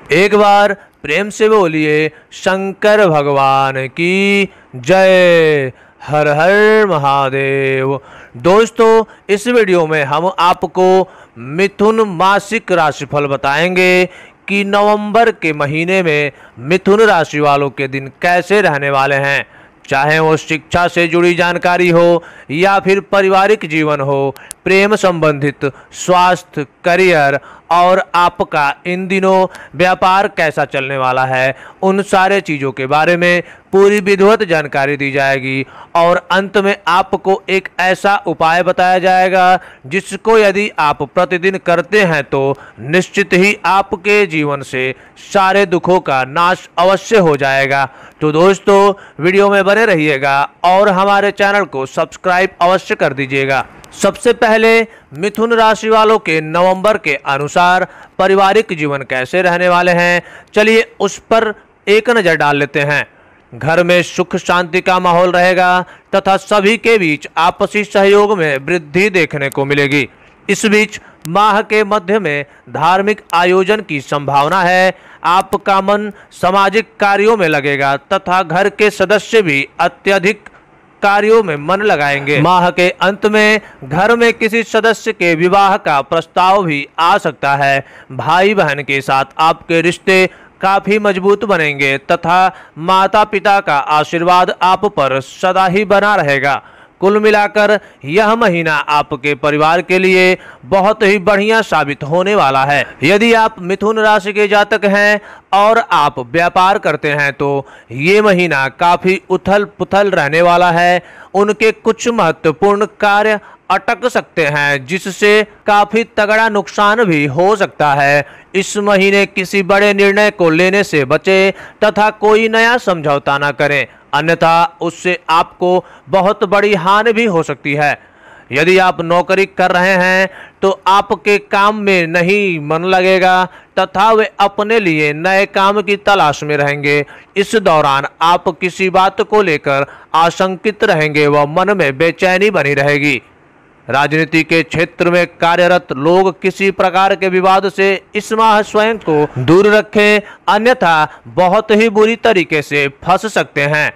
एक बार प्रेम से बोलिए शंकर भगवान की जय। हर हर महादेव। दोस्तों, इस वीडियो में हम आपको मिथुन मासिक राशिफल बताएंगे कि नवंबर के महीने में मिथुन राशि वालों के दिन कैसे रहने वाले हैं। चाहे वो शिक्षा से जुड़ी जानकारी हो या फिर पारिवारिक जीवन हो, प्रेम संबंधित, स्वास्थ्य, करियर और आपका इन दिनों व्यापार कैसा चलने वाला है, उन सारे चीज़ों के बारे में पूरी विधिवत जानकारी दी जाएगी। और अंत में आपको एक ऐसा उपाय बताया जाएगा जिसको यदि आप प्रतिदिन करते हैं तो निश्चित ही आपके जीवन से सारे दुखों का नाश अवश्य हो जाएगा। तो दोस्तों, वीडियो में बने रहिएगा और हमारे चैनल को सब्सक्राइब अवश्य कर दीजिएगा। सबसे पहले मिथुन राशि वालों के नवंबर के अनुसार पारिवारिक जीवन कैसे रहने वाले हैं, चलिए उस पर एक नज़र डाल लेते हैं। घर में सुख शांति का माहौल रहेगा तथा सभी के बीच आपसी सहयोग में वृद्धि देखने को मिलेगी। इस बीच माह के मध्य में धार्मिक आयोजन की संभावना है। आपका मन सामाजिक कार्यों में लगेगा तथा घर के सदस्य भी अत्यधिक कार्यों में मन लगाएंगे। माह के अंत में घर में किसी सदस्य के विवाह का प्रस्ताव भी आ सकता है। भाई बहन के साथ आपके रिश्ते काफी मजबूत बनेंगे तथा माता पिता का आशीर्वाद आप पर सदा ही बना रहेगा। कुल मिलाकर यह महीना आपके परिवार के लिए बहुत ही बढ़िया साबित होने वाला है। यदि आप मिथुन राशि के जातक हैं और आप व्यापार करते हैं तो ये महीना काफ़ी उथल पुथल रहने वाला है। उनके कुछ महत्वपूर्ण कार्य अटक सकते हैं जिससे काफ़ी तगड़ा नुकसान भी हो सकता है। इस महीने किसी बड़े निर्णय को लेने से बचें तथा कोई नया समझौता न करें, अन्यथा उससे आपको बहुत बड़ी हानि भी हो सकती है। यदि आप नौकरी कर रहे हैं तो आपके काम में नहीं मन लगेगा तथा वे अपने लिए नए काम की तलाश में रहेंगे। इस दौरान आप किसी बात को लेकर आशंकित रहेंगे व मन में बेचैनी बनी रहेगी। राजनीति के क्षेत्र में कार्यरत लोग किसी प्रकार के विवाद से इस माह स्वयं को दूर रखें, अन्यथा बहुत ही बुरी तरीके से फंस सकते हैं।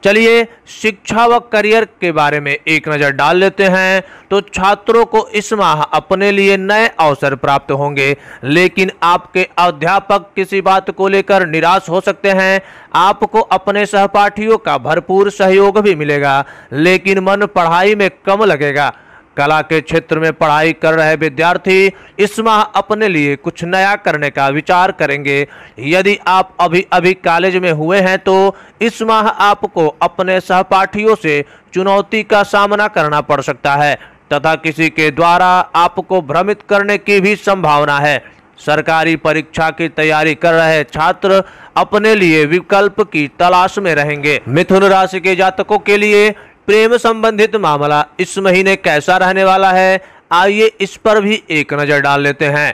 चलिए शिक्षा व करियर के बारे में एक नज़र डाल लेते हैं। तो छात्रों को इस माह अपने लिए नए अवसर प्राप्त होंगे, लेकिन आपके अध्यापक किसी बात को लेकर निराश हो सकते हैं। आपको अपने सहपाठियों का भरपूर सहयोग भी मिलेगा, लेकिन मन पढ़ाई में कम लगेगा। कला के क्षेत्र में पढ़ाई कर रहे विद्यार्थी इस माह अपने लिए कुछ नया करने का विचार करेंगे। यदि आप अभी अभी कॉलेज में हुए हैं तो इस माह आपको अपने सहपाठियों से चुनौती का सामना करना पड़ सकता है तथा किसी के द्वारा आपको भ्रमित करने की भी संभावना है। सरकारी परीक्षा की तैयारी कर रहे छात्र अपने लिए विकल्प की तलाश में रहेंगे। मिथुन राशि के जातकों के लिए प्रेम संबंधित मामला इस महीने कैसा रहने वाला है, आइए इस पर भी एक नज़र डाल लेते हैं।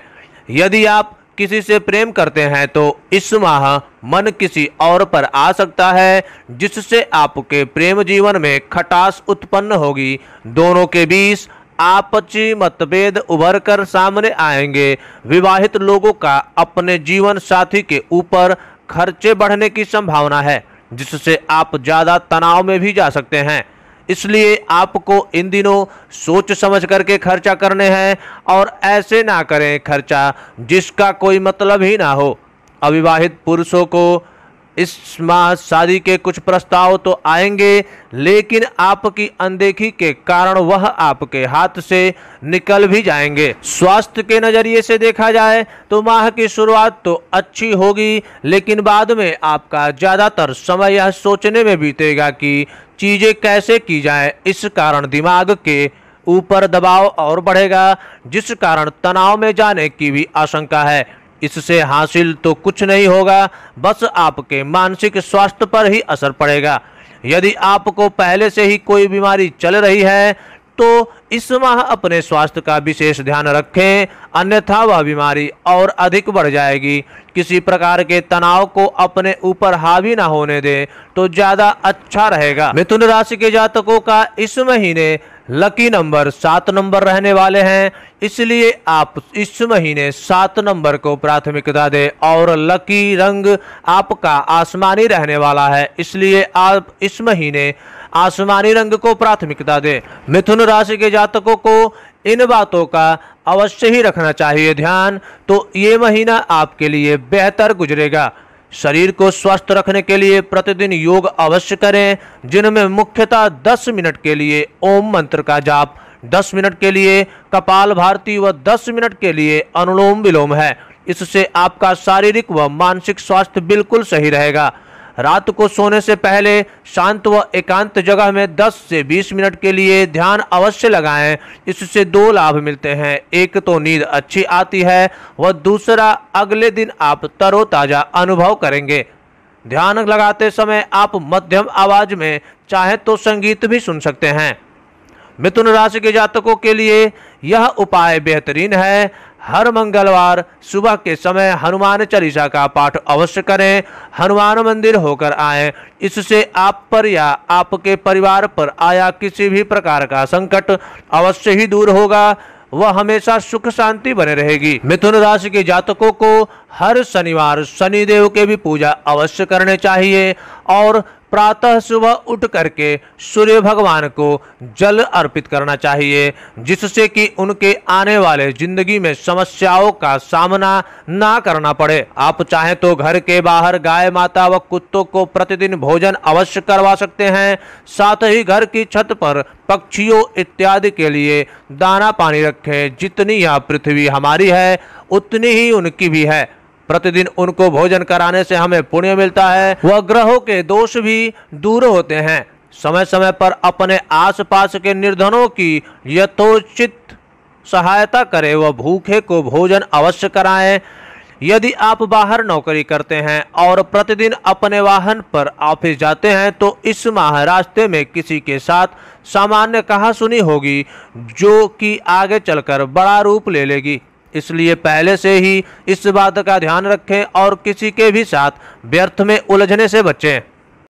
यदि आप किसी से प्रेम करते हैं तो इस माह मन किसी और पर आ सकता है जिससे आपके प्रेम जीवन में खटास उत्पन्न होगी। दोनों के बीच आपसी मतभेद उभर कर सामने आएंगे। विवाहित लोगों का अपने जीवन साथी के ऊपर खर्चे बढ़ने की संभावना है जिससे आप ज़्यादा तनाव में भी जा सकते हैं। इसलिए आपको इन दिनों सोच समझ करके खर्चा करने हैं और ऐसे ना करें खर्चा जिसका कोई मतलब ही ना हो। अविवाहित पुरुषों को इस माह शादी के कुछ प्रस्ताव तो आएंगे, लेकिन आपकी अनदेखी के कारण वह आपके हाथ से निकल भी जाएंगे। स्वास्थ्य के नज़रिए से देखा जाए तो माह की शुरुआत तो अच्छी होगी, लेकिन बाद में आपका ज़्यादातर समय यह सोचने में बीतेगा कि चीज़ें कैसे की जाए। इस कारण दिमाग के ऊपर दबाव और बढ़ेगा, जिस कारण तनाव में जाने की भी आशंका है। इससे हासिल तो कुछ नहीं होगा, बस आपके मानसिक स्वास्थ्य पर ही असर पड़ेगा। यदि आपको पहले से ही कोई बीमारी चल रही है तो इस माह अपने स्वास्थ्य का विशेष ध्यान रखें, अन्यथा वह बीमारी और अधिक बढ़ जाएगी। किसी प्रकार के तनाव को अपने ऊपर हावी ना होने दें तो ज़्यादा अच्छा रहेगा। मिथुन राशि के जातकों का इस महीने लकी नंबर 7 नंबर रहने वाले हैं, इसलिए आप इस महीने 7 नंबर को प्राथमिकता दें। और लकी रंग आपका आसमानी रहने वाला है, इसलिए आप इस महीने आसमानी रंग को प्राथमिकता दें। मिथुन राशि के जातकों को इन बातों का अवश्य ही रखना चाहिए ध्यान, तो ये महीना आपके लिए बेहतर गुजरेगा। शरीर को स्वस्थ रखने के लिए प्रतिदिन योग अवश्य करें, जिनमें मुख्यतः 10 मिनट के लिए ओम मंत्र का जाप, 10 मिनट के लिए कपाल भारती व 10 मिनट के लिए अनुलोम विलोम है। इससे आपका शारीरिक व मानसिक स्वास्थ्य बिल्कुल सही रहेगा। रात को सोने से पहले शांत व एकांत जगह में 10 से 20 मिनट के लिए ध्यान अवश्य लगाएं। इससे 2 लाभ मिलते हैं, एक तो नींद अच्छी आती है व दूसरा अगले दिन आप तरोताजा अनुभव करेंगे। ध्यान लगाते समय आप मध्यम आवाज में चाहे तो संगीत भी सुन सकते हैं। मिथुन राशि के जातकों के लिए यह उपाय बेहतरीन है। हर मंगलवार सुबह के समय हनुमान चालीसा का पाठ अवश्य करें, हनुमान मंदिर होकर आएं। इससे आप पर या आपके परिवार पर आया किसी भी प्रकार का संकट अवश्य ही दूर होगा, वह हमेशा सुख शांति बने रहेगी। मिथुन राशि के जातकों को हर शनिवार शनिदेव के भी पूजा अवश्य करने चाहिए और प्रातः सुबह उठ करके सूर्य भगवान को जल अर्पित करना चाहिए, जिससे कि उनके आने वाले जिंदगी में समस्याओं का सामना ना करना पड़े। आप चाहें तो घर के बाहर गाय माता व कुत्तों को प्रतिदिन भोजन अवश्य करवा सकते हैं। साथ ही घर की छत पर पक्षियों इत्यादि के लिए दाना पानी रखें। जितनी यह पृथ्वी हमारी है उतनी ही उनकी भी है। प्रतिदिन उनको भोजन कराने से हमें पुण्य मिलता है व ग्रहों के दोष भी दूर होते हैं। समय समय पर अपने आसपास के निर्धनों की यथोचित सहायता करें व भूखे को भोजन अवश्य कराएं। यदि आप बाहर नौकरी करते हैं और प्रतिदिन अपने वाहन पर ऑफिस जाते हैं तो इस माह रास्ते में किसी के साथ सामान्य कहासुनी होगी, जो कि आगे चलकर बड़ा रूप ले लेगी। इसलिए पहले से ही इस बात का ध्यान रखें और किसी के भी साथ व्यर्थ में उलझने से बचें।